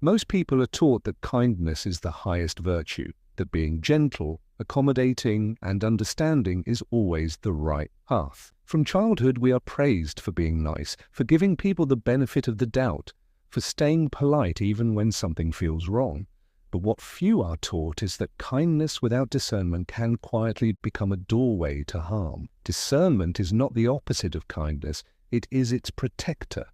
Most people are taught that kindness is the highest virtue, that being gentle, accommodating, and understanding is always the right path. From childhood, we are praised for being nice, for giving people the benefit of the doubt, for staying polite even when something feels wrong. But what few are taught is that kindness without discernment can quietly become a doorway to harm. Discernment is not the opposite of kindness, it is its protector.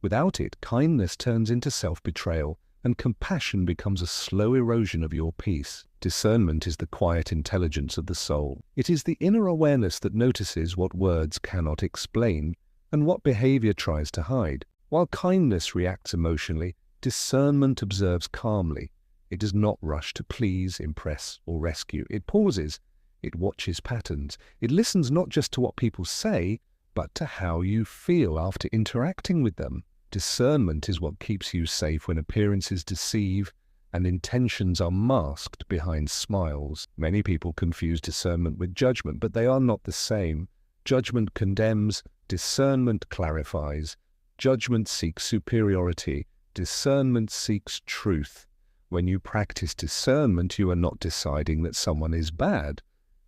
Without it, kindness turns into self-betrayal, and compassion becomes a slow erosion of your peace. Discernment is the quiet intelligence of the soul. It is the inner awareness that notices what words cannot explain and what behavior tries to hide. While kindness reacts emotionally, discernment observes calmly. It does not rush to please, impress, or rescue. It pauses. It watches patterns. It listens not just to what people say, but to how you feel after interacting with them. Discernment is what keeps you safe when appearances deceive and intentions are masked behind smiles. Many people confuse discernment with judgment, but they are not the same. Judgment condemns, discernment clarifies. Judgment seeks superiority, discernment seeks truth. When you practice discernment, you are not deciding that someone is bad.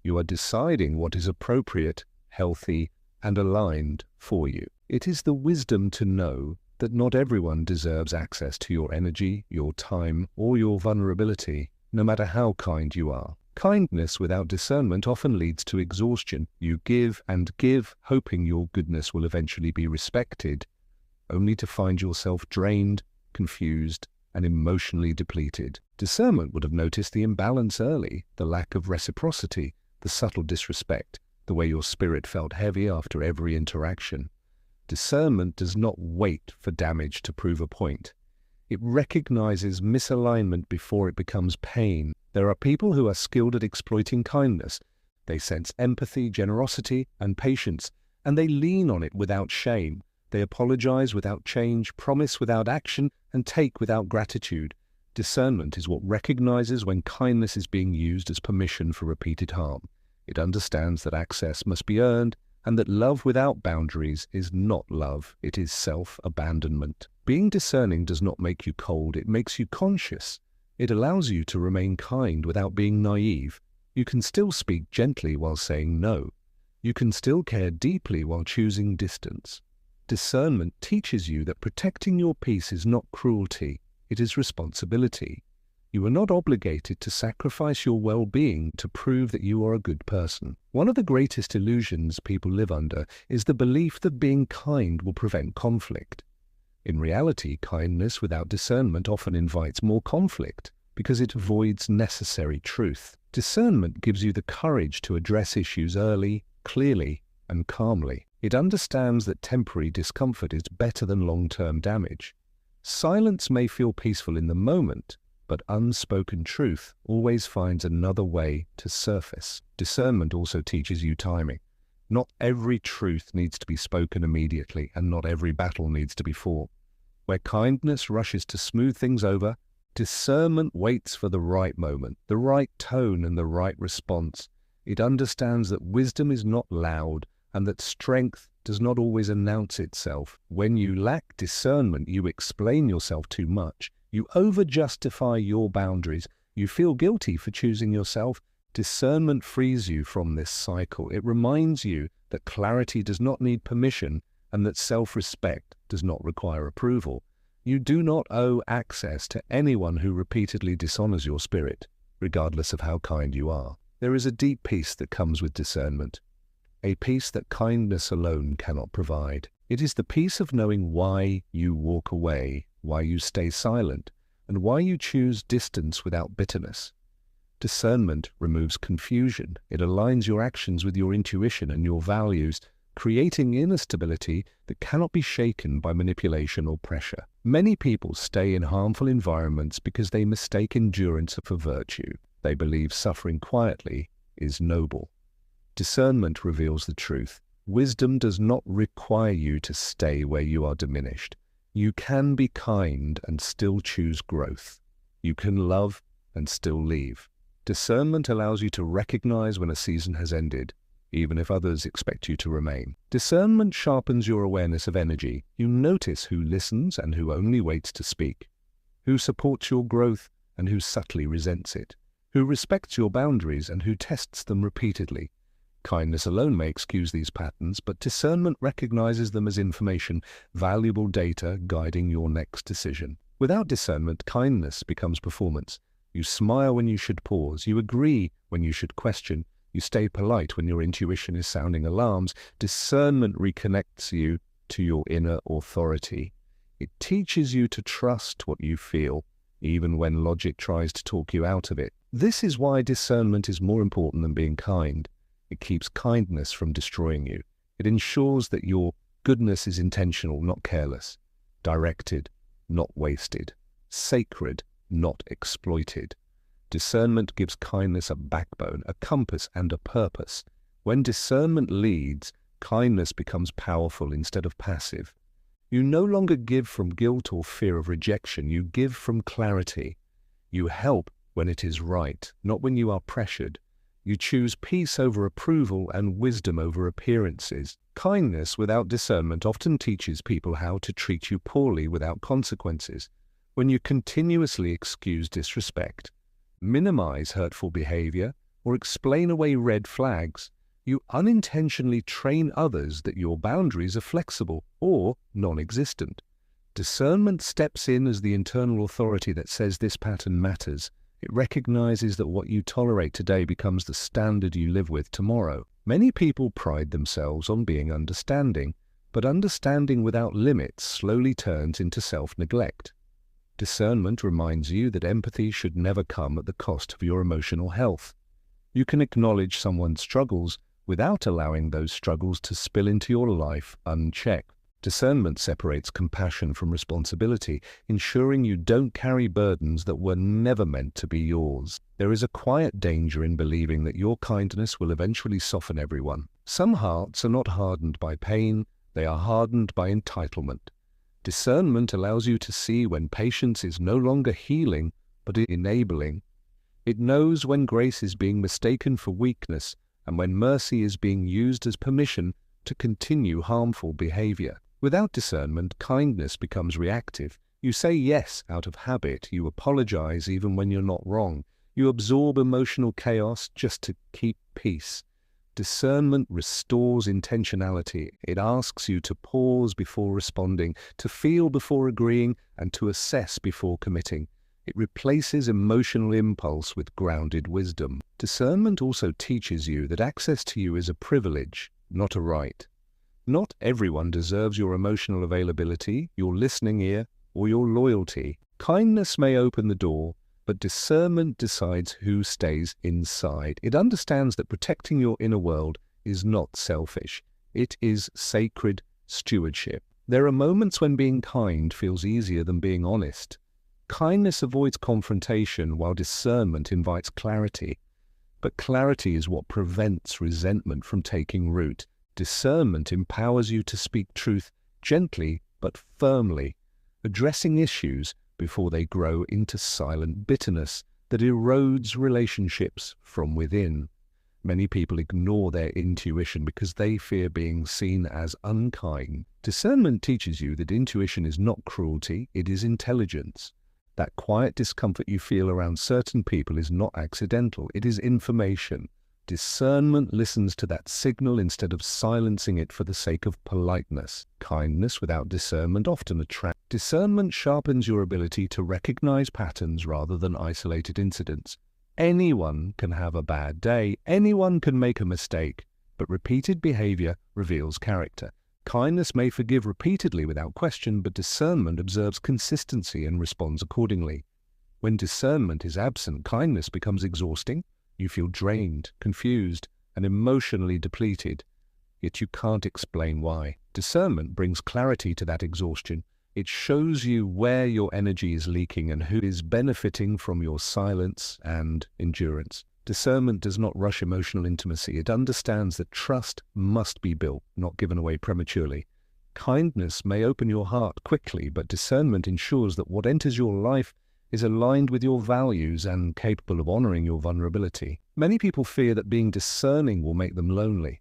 You are deciding what is appropriate, healthy, and aligned for you. It is the wisdom to know that not everyone deserves access to your energy, your time, or your vulnerability, no matter how kind you are. Kindness without discernment often leads to exhaustion. You give and give, hoping your goodness will eventually be respected, only to find yourself drained, confused, and emotionally depleted. Discernment would have noticed the imbalance early, the lack of reciprocity, the subtle disrespect, the way your spirit felt heavy after every interaction. Discernment does not wait for damage to prove a point. It recognizes misalignment before it becomes pain. There are people who are skilled at exploiting kindness. They sense empathy, generosity, and patience, and they lean on it without shame. They apologize without change, promise without action, and take without gratitude. Discernment is what recognizes when kindness is being used as permission for repeated harm. It understands that access must be earned, and that love without boundaries is not love, it is self-abandonment. Being discerning does not make you cold, it makes you conscious. It allows you to remain kind without being naive. You can still speak gently while saying no. You can still care deeply while choosing distance. Discernment teaches you that protecting your peace is not cruelty, it is responsibility. You are not obligated to sacrifice your well-being to prove that you are a good person. One of the greatest illusions people live under is the belief that being kind will prevent conflict. In reality, kindness without discernment often invites more conflict because it avoids necessary truth. Discernment gives you the courage to address issues early, clearly, and calmly. It understands that temporary discomfort is better than long-term damage. Silence may feel peaceful in the moment, but unspoken truth always finds another way to surface. Discernment also teaches you timing. Not every truth needs to be spoken immediately, and not every battle needs to be fought. Where kindness rushes to smooth things over, discernment waits for the right moment, the right tone, and the right response. It understands that wisdom is not loud, and that strength does not always announce itself. When you lack discernment, you explain yourself too much. You over-justify your boundaries. You feel guilty for choosing yourself. Discernment frees you from this cycle. It reminds you that clarity does not need permission and that self-respect does not require approval. You do not owe access to anyone who repeatedly dishonors your spirit, regardless of how kind you are. There is a deep peace that comes with discernment, a peace that kindness alone cannot provide. It is the peace of knowing why you walk away, why you stay silent, and why you choose distance without bitterness. Discernment removes confusion. It aligns your actions with your intuition and your values, creating inner stability that cannot be shaken by manipulation or pressure. Many people stay in harmful environments because they mistake endurance for virtue. They believe suffering quietly is noble. Discernment reveals the truth. Wisdom does not require you to stay where you are diminished. You can be kind and still choose growth. You can love and still leave. Discernment allows you to recognize when a season has ended, even if others expect you to remain. Discernment sharpens your awareness of energy. You notice who listens and who only waits to speak. who supports your growth and who subtly resents it, who respects your boundaries and who tests them repeatedly. Kindness alone may excuse these patterns, but discernment recognizes them as information, valuable data guiding your next decision. Without discernment, kindness becomes performance. You smile when you should pause, you agree when you should question, you stay polite when your intuition is sounding alarms. Discernment reconnects you to your inner authority. It teaches you to trust what you feel, even when logic tries to talk you out of it. This is why discernment is more important than being kind. It keeps kindness from destroying you. It ensures that your goodness is intentional, not careless, directed, not wasted, sacred, not exploited. Discernment gives kindness a backbone, a compass, and a purpose. When discernment leads, kindness becomes powerful instead of passive. You no longer give from guilt or fear of rejection. You give from clarity. You help when it is right, not when you are pressured. You choose peace over approval and wisdom over appearances. Kindness without discernment often teaches people how to treat you poorly without consequences. When you continuously excuse disrespect, minimize hurtful behavior, or explain away red flags, you unintentionally train others that your boundaries are flexible or non-existent. Discernment steps in as the internal authority that says this pattern matters. It recognizes that what you tolerate today becomes the standard you live with tomorrow. Many people pride themselves on being understanding, but understanding without limits slowly turns into self-neglect. Discernment reminds you that empathy should never come at the cost of your emotional health. You can acknowledge someone's struggles without allowing those struggles to spill into your life unchecked. Discernment separates compassion from responsibility, ensuring you don't carry burdens that were never meant to be yours. There is a quiet danger in believing that your kindness will eventually soften everyone. Some hearts are not hardened by pain, they are hardened by entitlement. Discernment allows you to see when patience is no longer healing, but enabling. It knows when grace is being mistaken for weakness, and when mercy is being used as permission to continue harmful behavior. Without discernment, kindness becomes reactive. You say yes out of habit, you apologize even when you're not wrong. You absorb emotional chaos just to keep peace. Discernment restores intentionality. It asks you to pause before responding, to feel before agreeing, and to assess before committing. It replaces emotional impulse with grounded wisdom. Discernment also teaches you that access to you is a privilege, not a right. Not everyone deserves your emotional availability, your listening ear, or your loyalty. Kindness may open the door, but discernment decides who stays inside. It understands that protecting your inner world is not selfish. It is sacred stewardship. There are moments when being kind feels easier than being honest. Kindness avoids confrontation while discernment invites clarity. But clarity is what prevents resentment from taking root. Discernment empowers you to speak truth gently but firmly, addressing issues before they grow into silent bitterness that erodes relationships from within. Many people ignore their intuition because they fear being seen as unkind. Discernment teaches you that intuition is not cruelty, it is intelligence. That quiet discomfort you feel around certain people is not accidental, it is information. Discernment listens to that signal instead of silencing it for the sake of politeness. Kindness without discernment often attracts. Discernment sharpens your ability to recognize patterns rather than isolated incidents. Anyone can have a bad day, anyone can make a mistake, but repeated behavior reveals character. Kindness may forgive repeatedly without question, but discernment observes consistency and responds accordingly. When discernment is absent, kindness becomes exhausting. You feel drained, confused, and emotionally depleted, yet you can't explain why. Discernment brings clarity to that exhaustion. It shows you where your energy is leaking and who is benefiting from your silence and endurance. Discernment does not rush emotional intimacy. It understands that trust must be built, not given away prematurely. Kindness may open your heart quickly, but discernment ensures that what enters your life is aligned with your values and capable of honoring your vulnerability. Many people fear that being discerning will make them lonely.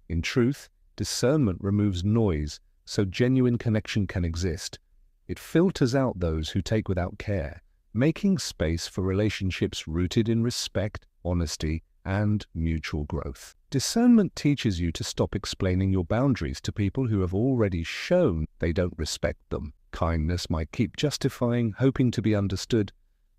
In truth, discernment removes noise so genuine connection can exist. It filters out those who take without care, making space for relationships rooted in respect, honesty, and mutual growth. Discernment teaches you to stop explaining your boundaries to people who have already shown they don't respect them. Kindness might keep justifying, hoping to be understood.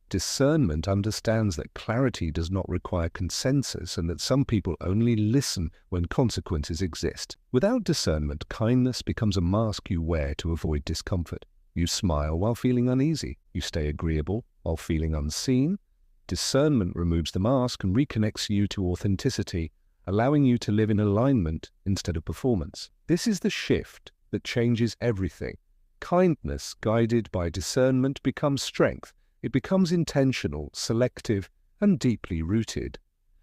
Discernment understands that clarity does not require consensus and that some people only listen when consequences exist. Without discernment, kindness becomes a mask you wear to avoid discomfort. You smile while feeling uneasy. You stay agreeable while feeling unseen. Discernment removes the mask and reconnects you to authenticity, allowing you to live in alignment instead of performance. This is the shift that changes everything. Kindness, guided by discernment, becomes strength. It becomes intentional, selective, and deeply rooted.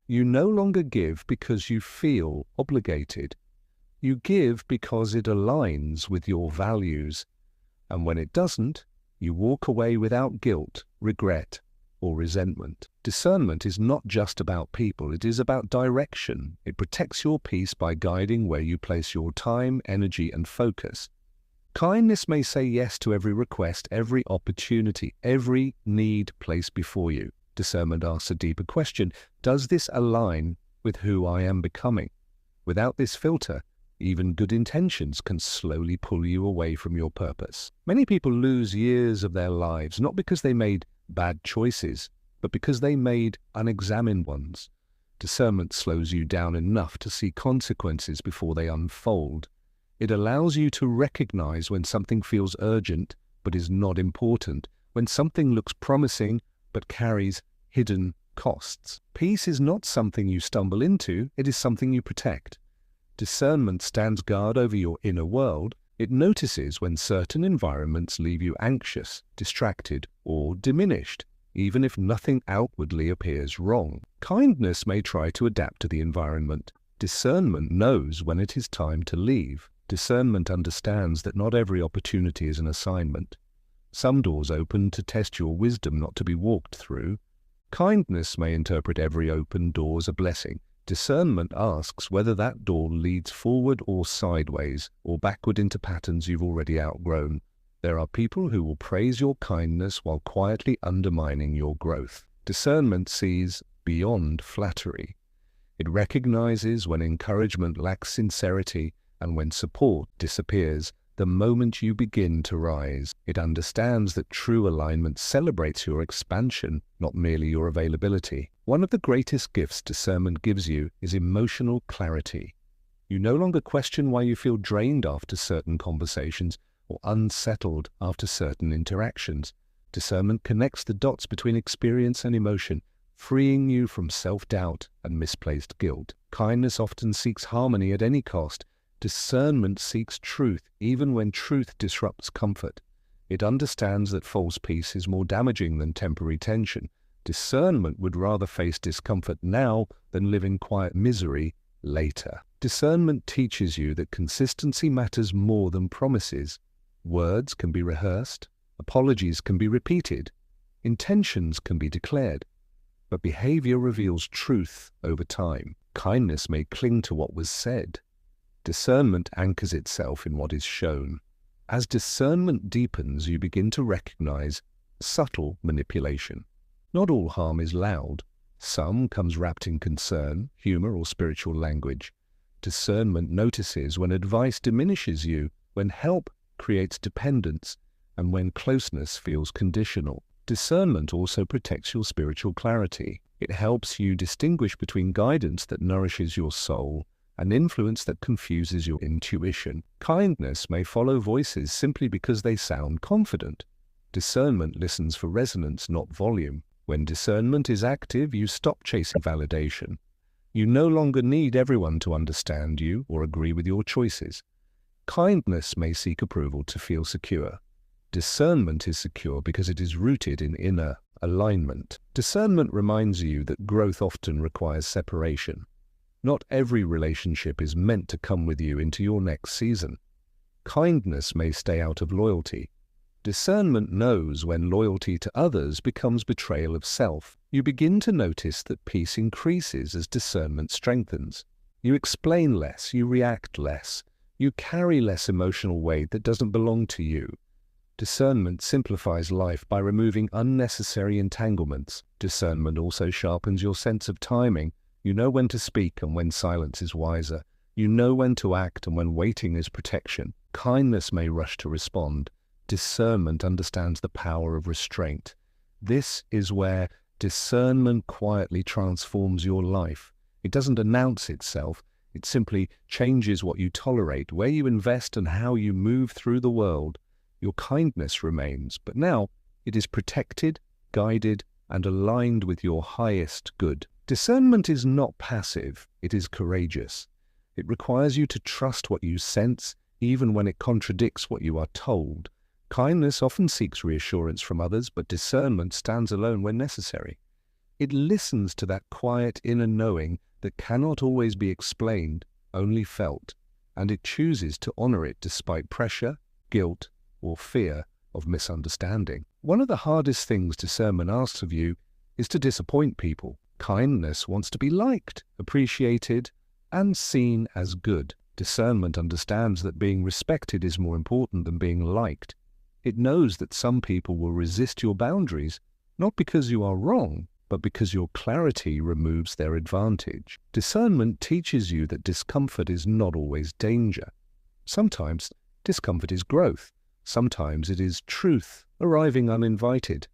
You no longer give because you feel obligated. You give because it aligns with your values. And when it doesn't, you walk away without guilt, regret, or resentment. Discernment is not just about people, it is about direction. It protects your peace by guiding where you place your time, energy, and focus. Kindness may say yes to every request, every opportunity, every need placed before you. Discernment asks a deeper question: does this align with who I am becoming? Without this filter, even good intentions can slowly pull you away from your purpose. Many people lose years of their lives not because they made bad choices, but because they made unexamined ones. Discernment slows you down enough to see consequences before they unfold. It allows you to recognize when something feels urgent but is not important, when something looks promising but carries hidden costs. Peace is not something you stumble into, it is something you protect. Discernment stands guard over your inner world. It notices when certain environments leave you anxious, distracted, or diminished, even if nothing outwardly appears wrong. Kindness may try to adapt to the environment. Discernment knows when it is time to leave. Discernment understands that not every opportunity is an assignment. Some doors open to test your wisdom, not to be walked through. Kindness may interpret every open door as a blessing. Discernment asks whether that door leads forward or sideways, or backward into patterns you've already outgrown. There are people who will praise your kindness while quietly undermining your growth. Discernment sees beyond flattery. It recognizes when encouragement lacks sincerity and when support disappears the moment you begin to rise. It understands that true alignment celebrates your expansion, not merely your availability. One of the greatest gifts discernment gives you is emotional clarity. You no longer question why you feel drained after certain conversations or unsettled after certain interactions. Discernment connects the dots between experience and emotion, freeing you from self-doubt and misplaced guilt. Kindness often seeks harmony at any cost. Discernment seeks truth, even when truth disrupts comfort. It understands that false peace is more damaging than temporary tension. Discernment would rather face discomfort now than live in quiet misery later. Discernment teaches you that consistency matters more than promises. Words can be rehearsed, apologies can be repeated, intentions can be declared, but behavior reveals truth over time. Kindness may cling to what was said. Discernment anchors itself in what is shown. As discernment deepens, you begin to recognize subtle manipulation. Not all harm is loud. Some comes wrapped in concern, humor, or spiritual language. Discernment notices when advice diminishes you, when help creates dependence, and when closeness feels conditional. Discernment also protects your spiritual clarity. It helps you distinguish between guidance that nourishes your soul and influence that confuses your intuition. Kindness may follow voices simply because they sound confident. Discernment listens for resonance, not volume. When discernment is active, you stop chasing validation. You no longer need everyone to understand you or agree with your choices. Kindness may seek approval to feel secure. Discernment is secure because it is rooted in inner alignment. Discernment reminds you that growth often requires separation. Not every relationship is meant to come with you into your next season. Kindness may stay out of loyalty. Discernment knows when loyalty to others becomes betrayal of self. You begin to notice that peace increases as discernment strengthens. You explain less, you react less, you carry less emotional weight that doesn't belong to you. Discernment simplifies life by removing unnecessary entanglements. Discernment also sharpens your sense of timing. You know when to speak and when silence is wiser. You know when to act and when waiting is protection. Kindness may rush to respond. Discernment understands the power of restraint. This is where discernment quietly transforms your life. It doesn't announce itself. It simply changes what you tolerate, where you invest, and how you move through the world. Your kindness remains, but now it is protected, guided, and aligned with your highest good. Discernment is not passive, it is courageous. It requires you to trust what you sense, even when it contradicts what you are told. Kindness often seeks reassurance from others, but discernment stands alone when necessary. It listens to that quiet inner knowing that cannot always be explained, only felt, and it chooses to honor it despite pressure, guilt, or fear of misunderstanding. One of the hardest things discernment asks of you is to disappoint people. Kindness wants to be liked, appreciated, and seen as good. Discernment understands that being respected is more important than being liked. It knows that some people will resist your boundaries, not because you are wrong, but because your clarity removes their advantage. Discernment teaches you that discomfort is not always danger. Sometimes discomfort is growth. Sometimes it is truth arriving uninvited.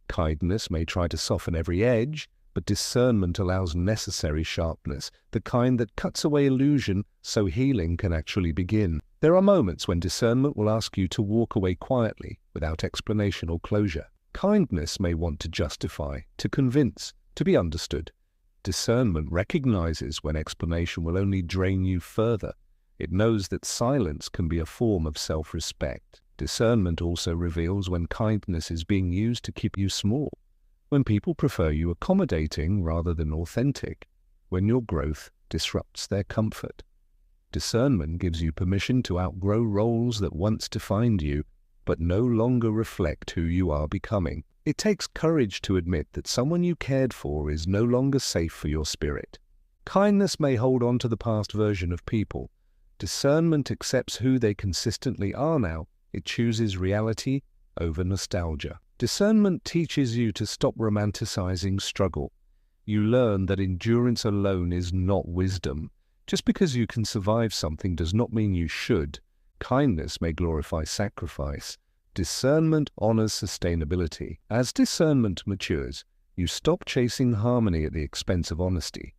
Kindness may try to soften every edge, but discernment allows necessary sharpness, the kind that cuts away illusion so healing can actually begin. There are moments when discernment will ask you to walk away quietly, without explanation or closure. Kindness may want to justify, to convince, to be understood. Discernment recognizes when explanation will only drain you further. It knows that silence can be a form of self-respect. Discernment also reveals when kindness is being used to keep you small, when people prefer you accommodating rather than authentic, when your growth disrupts their comfort. Discernment gives you permission to outgrow roles that once defined you, but no longer reflect who you are becoming. It takes courage to admit that someone you cared for is no longer safe for your spirit. Kindness may hold on to the past version of people. Discernment accepts who they consistently are now. It chooses reality over nostalgia. Discernment teaches you to stop romanticizing struggle. You learn that endurance alone is not wisdom. Just because you can survive something does not mean you should. Kindness may glorify sacrifice. Discernment honors sustainability. As discernment matures, you stop chasing harmony at the expense of honesty.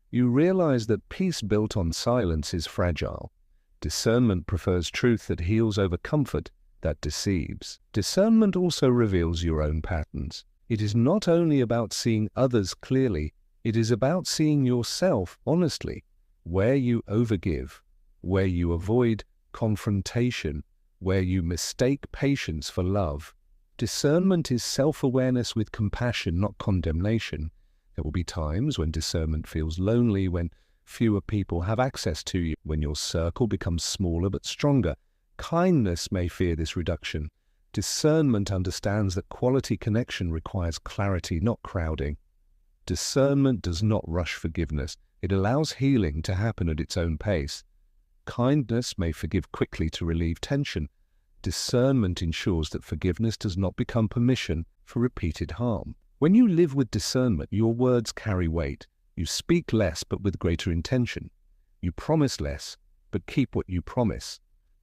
You realize that peace built on silence is fragile. Discernment prefers truth that heals over comfort that deceives. Discernment also reveals your own patterns. It is not only about seeing others clearly, it is about seeing yourself honestly, where you overgive, where you avoid confrontation, where you mistake patience for love. Discernment is self-awareness with compassion, not condemnation. There will be times when discernment feels lonely, when fewer people have access to you, when your circle becomes smaller but stronger. Kindness may fear this reduction. Discernment understands that quality connection requires clarity, not crowding. Discernment does not rush forgiveness. It allows healing to happen at its own pace. Kindness may forgive quickly to relieve tension. Discernment ensures that forgiveness does not become permission for repeated harm. When you live with discernment, your words carry weight. You speak less but with greater intention. You promise less but keep what you promise.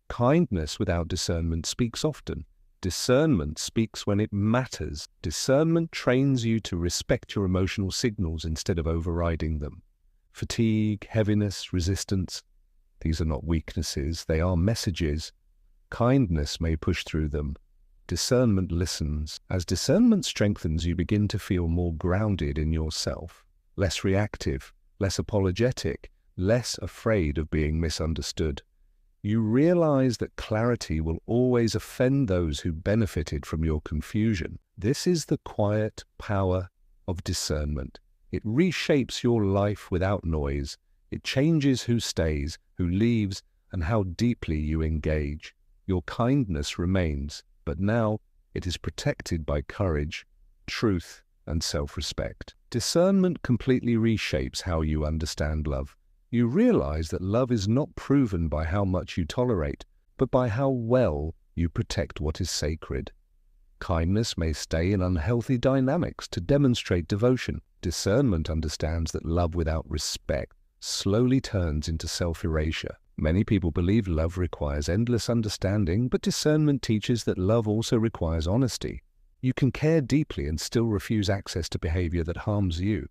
Kindness without discernment speaks often. Discernment speaks when it matters. Discernment trains you to respect your emotional signals instead of overriding them. Fatigue, heaviness, resistance, these are not weaknesses, they are messages. Kindness may push through them. Discernment listens. As discernment strengthens, you begin to feel more grounded in yourself, less reactive, less apologetic, less afraid of being misunderstood. You realize that clarity will always offend those who benefited from your confusion. This is the quiet power of discernment. It reshapes your life without noise. It changes who stays, who leaves, and how deeply you engage. Your kindness remains, but now it is protected by courage, truth, and self-respect. Discernment completely reshapes how you understand love. You realize that love is not proven by how much you tolerate, but by how well You protect what is sacred. Kindness may stay in unhealthy dynamics to demonstrate devotion. Discernment understands that love without respect slowly turns into self-erasure. Many people believe love requires endless understanding, but discernment teaches that love also requires honesty. You can care deeply and still refuse access to behavior that harms you.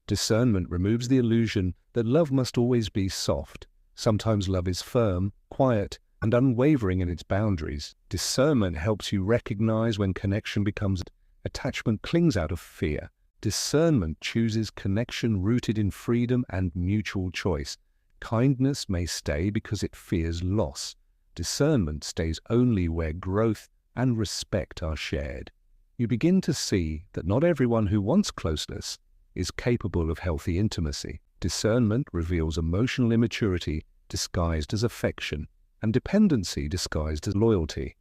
Discernment removes the illusion that love must always be soft. Sometimes love is firm, quiet, and unwavering in its boundaries. Discernment helps you recognize when connection becomes attachment clings out of fear. Discernment chooses connection rooted in freedom and mutual choice. Kindness may stay because it fears loss. Discernment stays only where growth and respect are shared. You begin to see that not everyone who wants closeness is capable of healthy intimacy. Discernment reveals emotional immaturity disguised as affection, and dependency disguised as loyalty.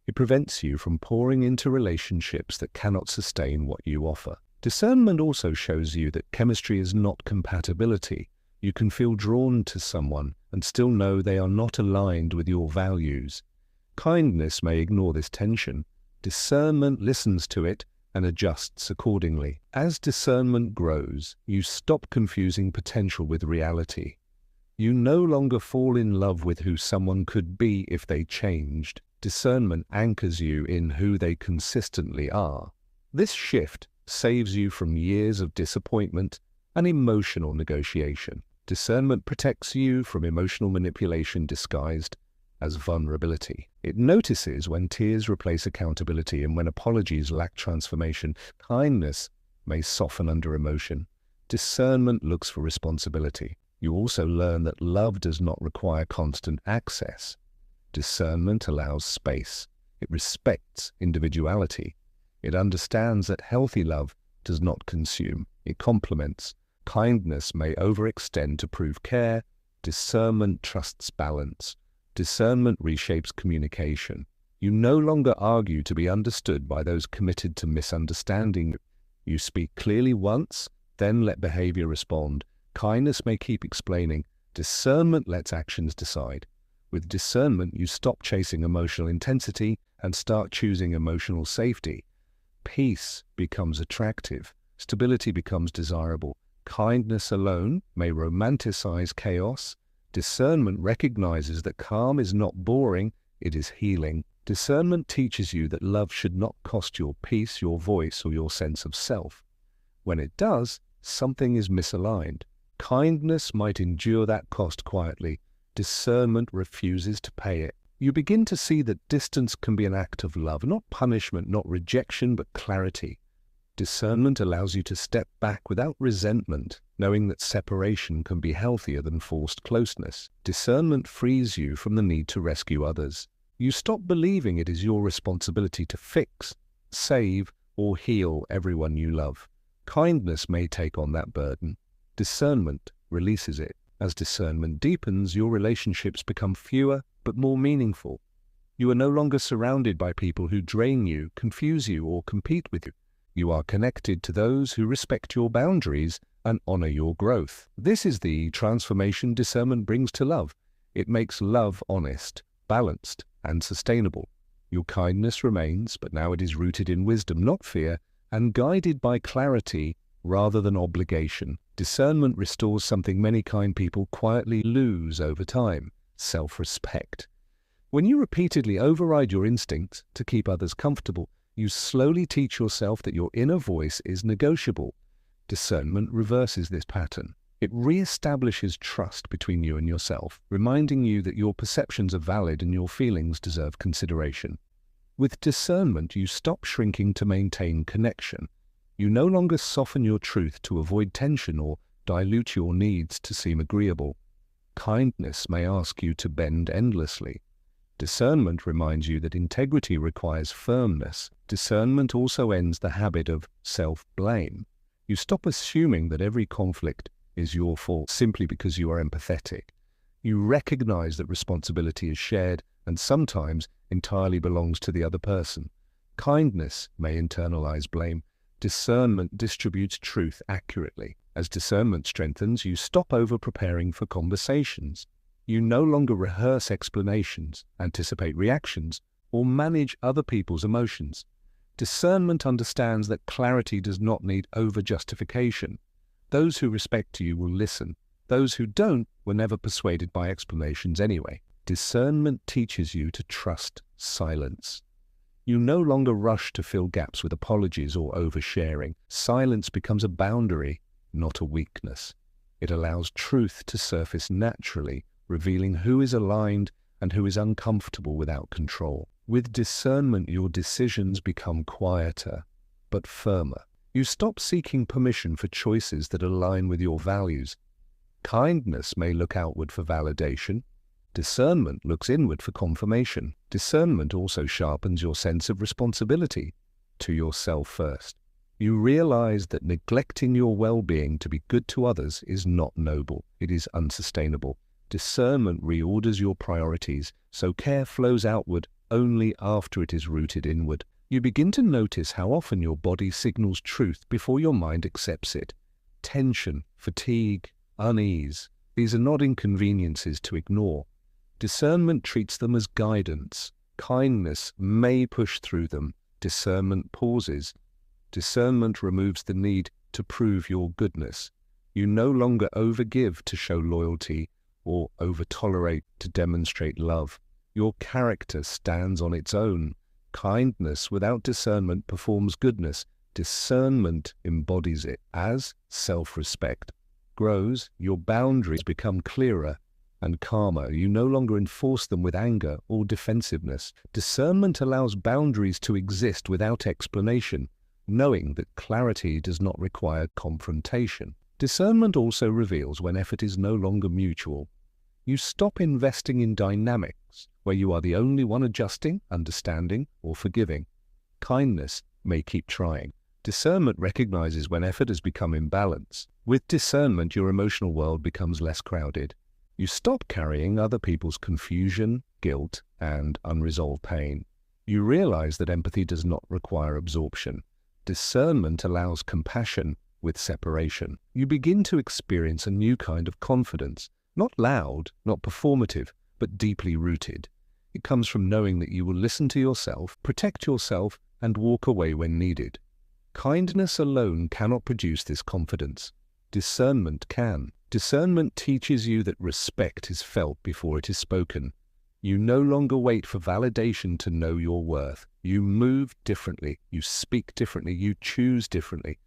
It prevents you from pouring into relationships that cannot sustain what you offer. Discernment also shows you that chemistry is not compatibility. You can feel drawn to someone and still know they are not aligned with your values. Kindness may ignore this tension. Discernment listens to it and adjusts accordingly. As discernment grows, you stop confusing potential with reality. You no longer fall in love with who someone could be if they changed. Discernment anchors you in who they consistently are. This shift saves you from years of disappointment and emotional negotiation. Discernment protects you from emotional manipulation disguised as vulnerability. It notices when tears replace accountability and when apologies lack transformation. Kindness may soften under emotion. Discernment looks for responsibility. You also learn that love does not require constant access. Discernment allows space. It respects individuality. It understands that healthy love does not consume. It complements. Kindness may overextend to prove care. Discernment trusts balance. Discernment reshapes communication. You no longer argue to be understood by those committed to misunderstanding. You speak clearly once, then let behavior respond. Kindness may keep explaining. Discernment lets actions decide. With discernment, you stop chasing emotional intensity and start choosing emotional safety. Peace becomes attractive. Stability becomes desirable. Kindness alone may romanticize chaos. Discernment recognizes that calm is not boring, it is healing. Discernment teaches you that love should not cost your peace, your voice, or your sense of self. When it does, something is misaligned. Kindness might endure that cost quietly. Discernment refuses to pay it. You begin to see that distance can be an act of love, not punishment, not rejection, but clarity. Discernment allows you to step back without resentment, knowing that separation can be healthier than forced closeness. Discernment frees you from the need to rescue others. You stop believing it is your responsibility to fix, save, or heal everyone you love. Kindness may take on that burden. Discernment releases it. As discernment deepens, your relationships become fewer but more meaningful. You are no longer surrounded by people who drain you, confuse you, or compete with you. You are connected to those who respect your boundaries and honor your growth. This is the transformation discernment brings to love. It makes love honest, balanced, and sustainable. Your kindness remains, but now it is rooted in wisdom, not fear, and guided by clarity rather than obligation. Discernment restores something many kind people quietly lose over time: self-respect. When you repeatedly override your instincts to keep others comfortable, you slowly teach yourself that your inner voice is negotiable. Discernment reverses this pattern. It re-establishes trust between you and yourself, reminding you that your perceptions are valid and your feelings deserve consideration. With discernment, you stop shrinking to maintain connection. You no longer soften your truth to avoid tension or dilute your needs to seem agreeable. Kindness may ask you to bend endlessly. Discernment reminds you that integrity requires firmness. Discernment also ends the habit of self-blame. You stop assuming that every conflict is your fault simply because you are empathetic. You recognize that responsibility is shared and sometimes entirely belongs to the other person. Kindness may internalize blame. Discernment distributes truth accurately. As discernment strengthens, you stop over-preparing for conversations. You no longer rehearse explanations, anticipate reactions, or manage other people's emotions. Discernment understands that clarity does not need over-justification. Those who respect you will listen. Those who don't were never persuaded by explanations anyway. Discernment teaches you to trust silence. You no longer rush to fill gaps with apologies or oversharing. Silence becomes a boundary, not a weakness. It allows truth to surface naturally, revealing who is aligned and who is uncomfortable without control. With discernment, your decisions become quieter, but firmer. You stop seeking permission for choices that align with your values. Kindness may look outward for validation. Discernment looks inward for confirmation. Discernment also sharpens your sense of responsibility to yourself first. You realize that neglecting your well-being to be good to others is not noble. It is unsustainable. Discernment reorders your priorities, so care flows outward only after it is rooted inward. You begin to notice how often your body signals truth before your mind accepts it. Tension, fatigue, unease, these are not inconveniences to ignore. Discernment treats them as guidance. Kindness may push through them. Discernment pauses. Discernment removes the need to prove your goodness. You no longer overgive to show loyalty or over-tolerate to demonstrate love. Your character stands on its own. Kindness without discernment performs goodness. Discernment embodies it. As self-respect grows, your boundaries become clearer and calmer. You no longer enforce them with anger or defensiveness. Discernment allows boundaries to exist without explanation, knowing that clarity does not require confrontation. Discernment also reveals when effort is no longer mutual. You stop investing in dynamics where you are the only one adjusting, understanding, or forgiving. Kindness may keep trying. Discernment recognizes when effort has become imbalanced. With discernment, your emotional world becomes less crowded. You stop carrying other people's confusion, guilt, and unresolved pain. You realize that empathy does not require absorption. Discernment allows compassion with separation. You begin to experience a new kind of confidence, not loud, not performative, but deeply rooted. It comes from knowing that you will listen to yourself, protect yourself, and walk away when needed. Kindness alone cannot produce this confidence. Discernment can. Discernment teaches you that respect is felt before it is spoken. You no longer wait for validation to know your worth. You move differently, you speak differently, you choose differently.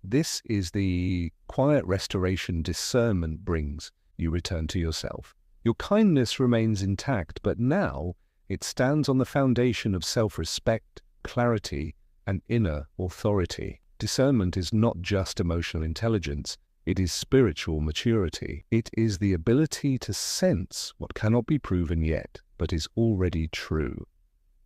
This is the quiet restoration discernment brings. You return to yourself. Your kindness remains intact, but now it stands on the foundation of self-respect, clarity, and inner authority. Discernment is not just emotional intelligence. It is spiritual maturity. It is the ability to sense what cannot be proven yet, but is already true.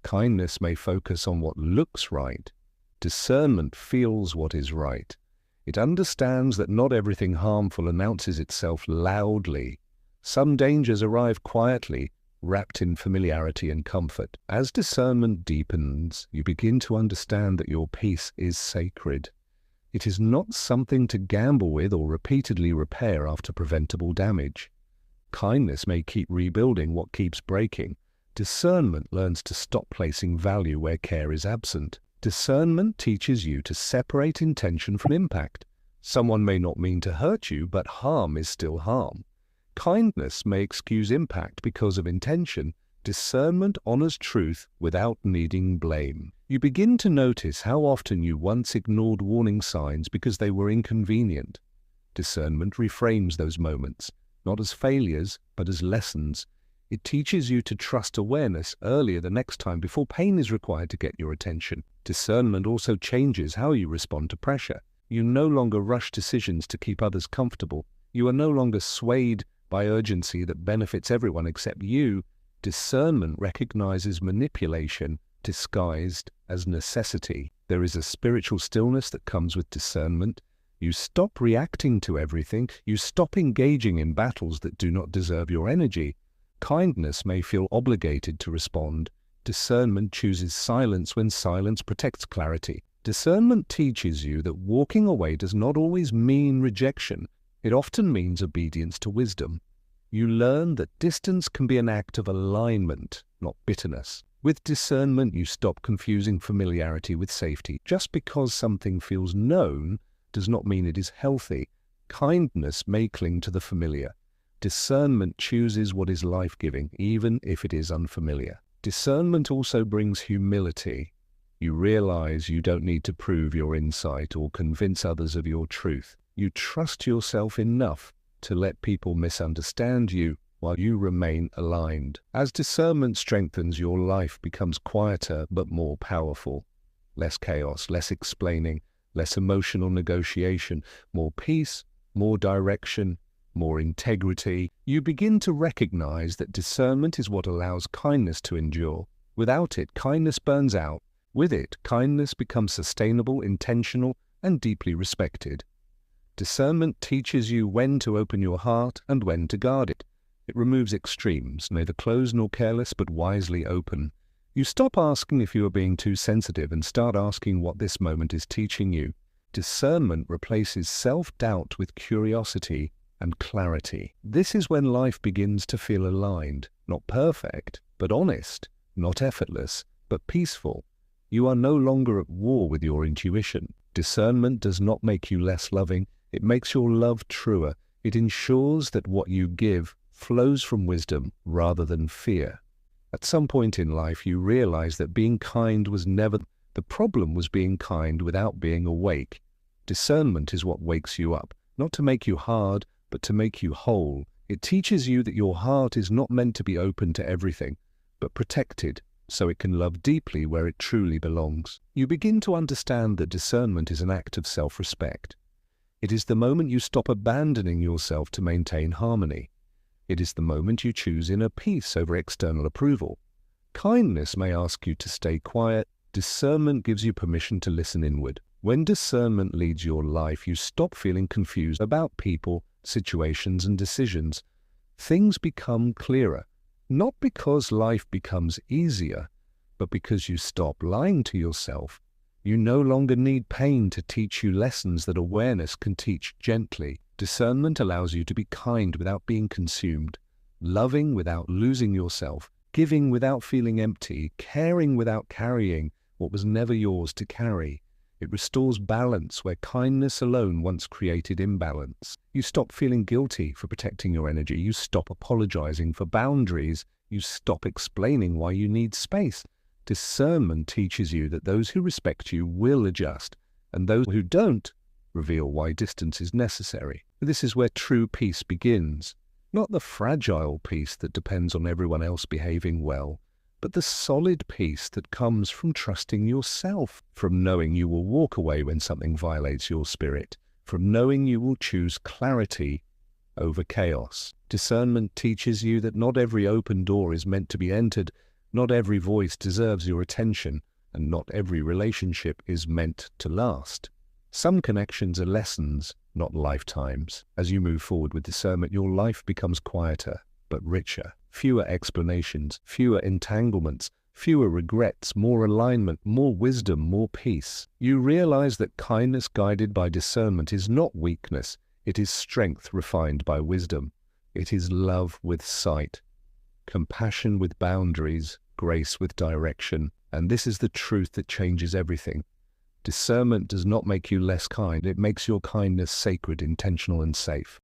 Kindness may focus on what looks right. Discernment feels what is right. It understands that not everything harmful announces itself loudly. Some dangers arrive quietly, wrapped in familiarity and comfort. As discernment deepens, you begin to understand that your peace is sacred. It is not something to gamble with or repeatedly repair after preventable damage. Kindness may keep rebuilding what keeps breaking. Discernment learns to stop placing value where care is absent. Discernment teaches you to separate intention from impact. Someone may not mean to hurt you, but harm is still harm. Kindness may excuse impact because of intention. Discernment honors truth without needing blame. You begin to notice how often you once ignored warning signs because they were inconvenient. Discernment reframes those moments, not as failures, but as lessons. It teaches you to trust awareness earlier the next time before pain is required to get your attention. Discernment also changes how you respond to pressure. You no longer rush decisions to keep others comfortable. You are no longer swayed by urgency that benefits everyone except you. Discernment recognizes manipulation disguised as necessity. There is a spiritual stillness that comes with discernment. You stop reacting to everything. You stop engaging in battles that do not deserve your energy. Kindness may feel obligated to respond. Discernment chooses silence when silence protects clarity. Discernment teaches you that walking away does not always mean rejection. It often means obedience to wisdom. You learn that distance can be an act of alignment, not bitterness. With discernment, you stop confusing familiarity with safety. Just because something feels known does not mean it is healthy. Kindness may cling to the familiar. Discernment chooses what is life-giving, even if it is unfamiliar. Discernment also brings humility. You realize you don't need to prove your insight or convince others of your truth. You trust yourself enough to let people misunderstand you while you remain aligned. As discernment strengthens, your life becomes quieter but more powerful. Less chaos, less explaining, less emotional negotiation, more peace, more direction, more integrity. You begin to recognize that discernment is what allows kindness to endure. Without it, kindness burns out. With it, kindness becomes sustainable, intentional, and deeply respected. Discernment teaches you when to open your heart and when to guard it. It removes extremes, neither closed nor careless, but wisely open. You stop asking if you are being too sensitive and start asking what this moment is teaching you. Discernment replaces self-doubt with curiosity and clarity. This is when life begins to feel aligned, not perfect, but honest, not effortless, but peaceful. You are no longer at war with your intuition. Discernment does not make you less loving. It makes your love truer. It ensures that what you give flows from wisdom rather than fear. At some point in life, you realize that being kind was never the problem. Was being kind without being awake. Discernment is what wakes you up, not to make you hard, but to make you whole. It teaches you that your heart is not meant to be open to everything, but protected, so it can love deeply where it truly belongs. You begin to understand that discernment is an act of self-respect. It is the moment you stop abandoning yourself to maintain harmony. It is the moment you choose inner peace over external approval. Kindness may ask you to stay quiet. Discernment gives you permission to listen inward. When discernment leads your life, you stop feeling confused about people, situations, and decisions. Things become clearer. Not because life becomes easier, but because you stop lying to yourself. You no longer need pain to teach you lessons that awareness can teach gently. Discernment allows you to be kind without being consumed, loving without losing yourself, giving without feeling empty, caring without carrying what was never yours to carry. It restores balance where kindness alone once created imbalance. You stop feeling guilty for protecting your energy. You stop apologizing for boundaries. You stop explaining why you need space. Discernment teaches you that those who respect you will adjust, and those who don't reveal why distance is necessary. This is where true peace begins. Not the fragile peace that depends on everyone else behaving well, but the solid peace that comes from trusting yourself, from knowing you will walk away when something violates your spirit, from knowing you will choose clarity over chaos. Discernment teaches you that not every open door is meant to be entered, not every voice deserves your attention, and not every relationship is meant to last. Some connections are lessons, not lifetimes. As you move forward with discernment, your life becomes quieter, but richer. Fewer explanations, fewer entanglements, fewer regrets, more alignment, more wisdom, more peace. You realize that kindness guided by discernment is not weakness. It is strength refined by wisdom. It is love with sight, compassion with boundaries, grace with direction. And this is the truth that changes everything. Discernment does not make you less kind. It makes your kindness sacred, intentional, and safe.